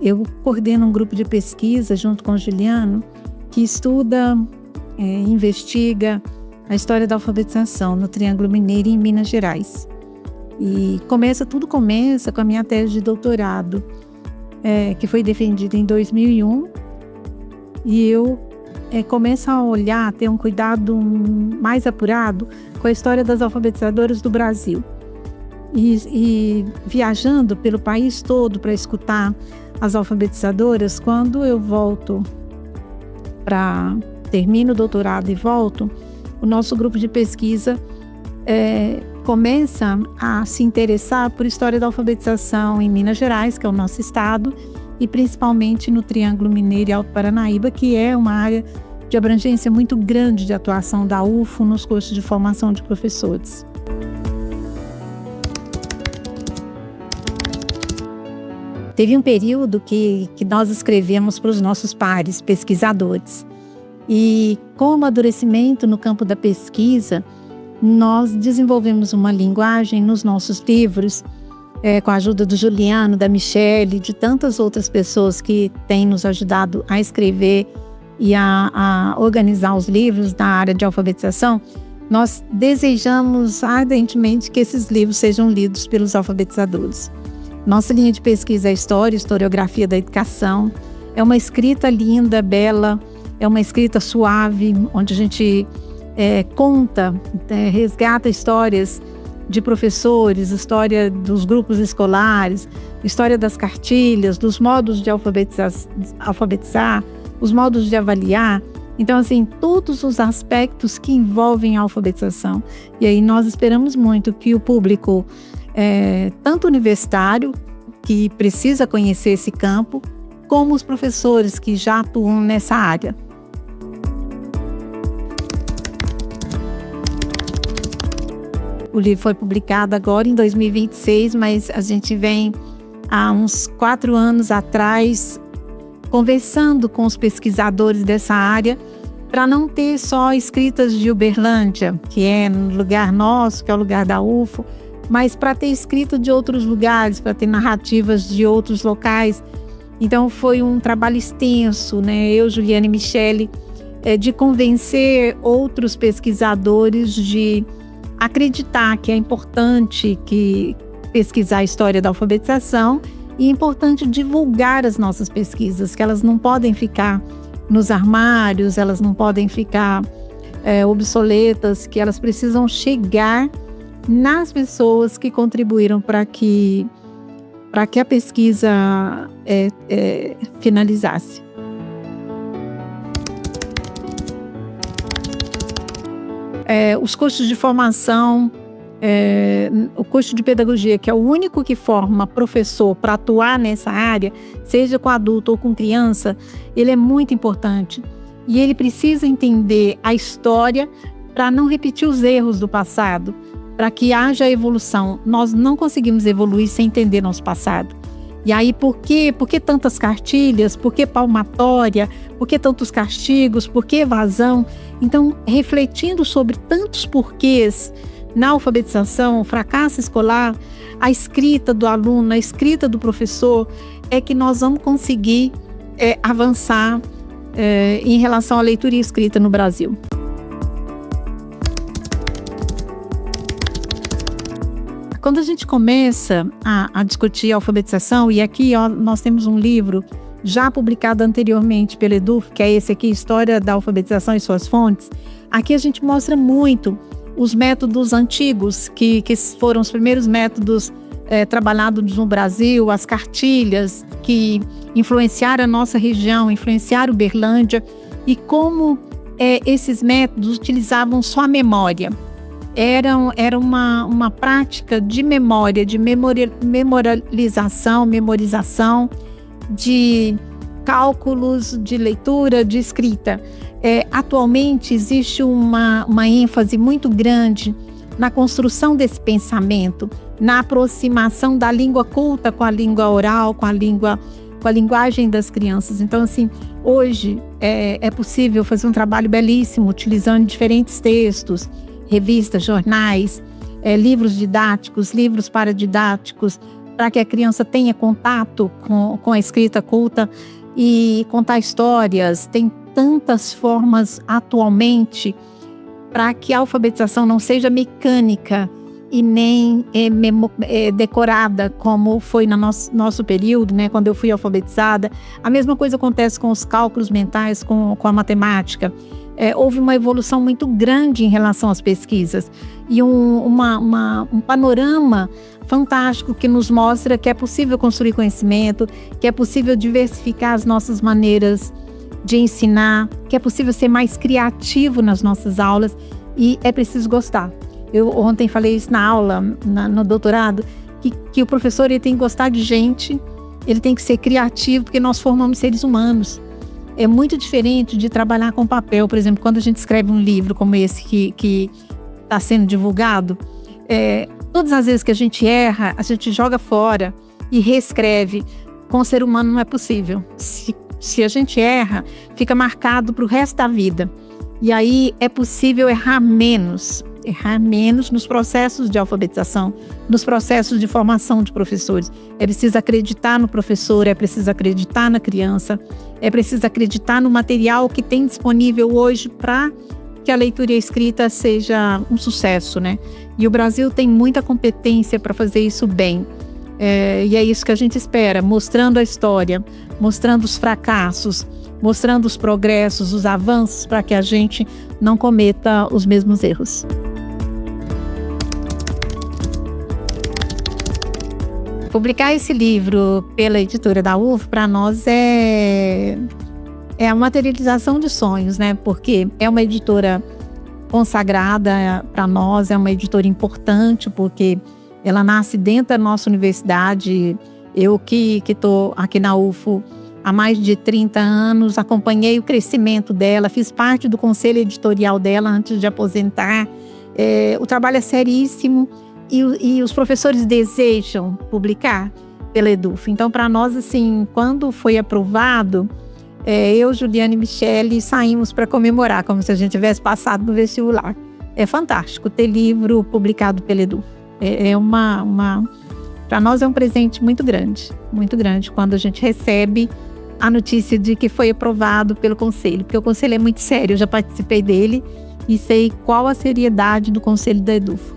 eu coordeno um grupo de pesquisa junto com o Juliano que estuda, investiga a história da alfabetização no Triângulo Mineiro e em Minas Gerais. E tudo começa com a minha tese de doutorado, que foi defendida em 2001, e eu começo a olhar, ter um cuidado mais apurado com a história das alfabetizadoras do Brasil. E viajando pelo país todo para escutar as alfabetizadoras, quando eu termino o doutorado e volto, o nosso grupo de pesquisa começa a se interessar por história da alfabetização em Minas Gerais, que é o nosso estado, e principalmente no Triângulo Mineiro e Alto Paranaíba, que é uma área de abrangência muito grande de atuação da UFO nos cursos de formação de professores. Teve um período que nós escrevemos para os nossos pares, pesquisadores. E com o amadurecimento no campo da pesquisa, nós desenvolvemos uma linguagem nos nossos livros, com a ajuda do Juliano, da Michele, de tantas outras pessoas que têm nos ajudado a escrever e a organizar os livros na área de alfabetização. Nós desejamos ardentemente que esses livros sejam lidos pelos alfabetizadores. Nossa linha de pesquisa é história, historiografia da educação. É uma escrita linda, bela, é uma escrita suave, onde a gente conta, resgata histórias de professores, história dos grupos escolares, história das cartilhas, dos modos de alfabetizar, os modos de avaliar. Então, assim, todos os aspectos que envolvem a alfabetização. E aí nós esperamos muito que o público, tanto universitário, que precisa conhecer esse campo, como os professores que já atuam nessa área. O livro foi publicado agora em 2026, mas a gente vem há uns 4 anos atrás conversando com os pesquisadores dessa área para não ter só escritas de Uberlândia, que é no lugar nosso, que é o lugar da UFO, mas para ter escrito de outros lugares, para ter narrativas de outros locais. Então foi um trabalho extenso, né? Eu, Juliana e Michele, de convencer outros pesquisadores de acreditar que é importante pesquisar a história da alfabetização e é importante divulgar as nossas pesquisas, que elas não podem ficar nos armários, elas não podem ficar obsoletas, que elas precisam chegar nas pessoas que contribuíram para que a pesquisa finalizasse. Os cursos de formação, o curso de pedagogia, que é o único que forma professor para atuar nessa área, seja com adulto ou com criança, ele é muito importante. E ele precisa entender a história para não repetir os erros do passado, para que haja evolução. Nós não conseguimos evoluir sem entender nosso passado. E aí, por que tantas cartilhas? Por que palmatória? Por que tantos castigos? Por que evasão? Então, refletindo sobre tantos porquês na alfabetização, fracasso escolar, a escrita do aluno, a escrita do professor, é que nós vamos conseguir avançar em relação à leitura e escrita no Brasil. Quando a gente começa a discutir a alfabetização, e aqui nós temos um livro já publicado anteriormente pela EDUF, que é esse aqui, História da Alfabetização e Suas Fontes, aqui a gente mostra muito os métodos antigos, que foram os primeiros métodos trabalhados no Brasil, as cartilhas que influenciaram a nossa região, influenciaram Uberlândia, e como esses métodos utilizavam só a memória. Era uma prática de memória, de memorização, de cálculos, de leitura, de escrita. Atualmente existe uma ênfase muito grande na construção desse pensamento, na aproximação da língua culta com a língua oral, com a linguagem das crianças. Então, assim, hoje é possível fazer um trabalho belíssimo utilizando diferentes textos, revistas, jornais, livros didáticos, livros paradidáticos, para que a criança tenha contato com a escrita culta e contar histórias. Tem tantas formas atualmente para que a alfabetização não seja mecânica e nem decorada, como foi no nosso período, né, quando eu fui alfabetizada. A mesma coisa acontece com os cálculos mentais, com a matemática. Houve uma evolução muito grande em relação às pesquisas e um panorama fantástico que nos mostra que é possível construir conhecimento, que é possível diversificar as nossas maneiras de ensinar, que é possível ser mais criativo nas nossas aulas, e é preciso gostar. Eu ontem falei isso na aula, no doutorado, que o professor ele tem que gostar de gente, ele tem que ser criativo, porque nós formamos seres humanos. É muito diferente de trabalhar com papel. Por exemplo, quando a gente escreve um livro como esse que está sendo divulgado, todas as vezes que a gente erra, a gente joga fora e reescreve. Com o ser humano não é possível. Se a gente erra, fica marcado para o resto da vida. E aí é possível errar menos nos processos de alfabetização, nos processos de formação de professores. É preciso acreditar no professor, é preciso acreditar na criança, é preciso acreditar no material que tem disponível hoje para que a leitura e a escrita seja um sucesso, né? E o Brasil tem muita competência para fazer isso bem. E é isso que a gente espera, mostrando a história, mostrando os fracassos, mostrando os progressos, os avanços, para que a gente não cometa os mesmos erros. Publicar esse livro pela editora da UF, para nós é a materialização de sonhos, né? Porque é uma editora consagrada para nós, é uma editora importante, porque ela nasce dentro da nossa universidade. Eu que estou aqui na UFO há mais de 30 anos, acompanhei o crescimento dela, fiz parte do conselho editorial dela antes de aposentar. O trabalho é seríssimo e os professores desejam publicar pela EDUF. Então, para nós, assim, quando foi aprovado, eu, Juliana e Michele saímos para comemorar, como se a gente tivesse passado no vestibular. É fantástico ter livro publicado pela EDUF. Para nós é um presente muito grande quando a gente recebe a notícia de que foi aprovado pelo conselho, porque o conselho é muito sério, eu já participei dele e sei qual a seriedade do conselho da EDUF.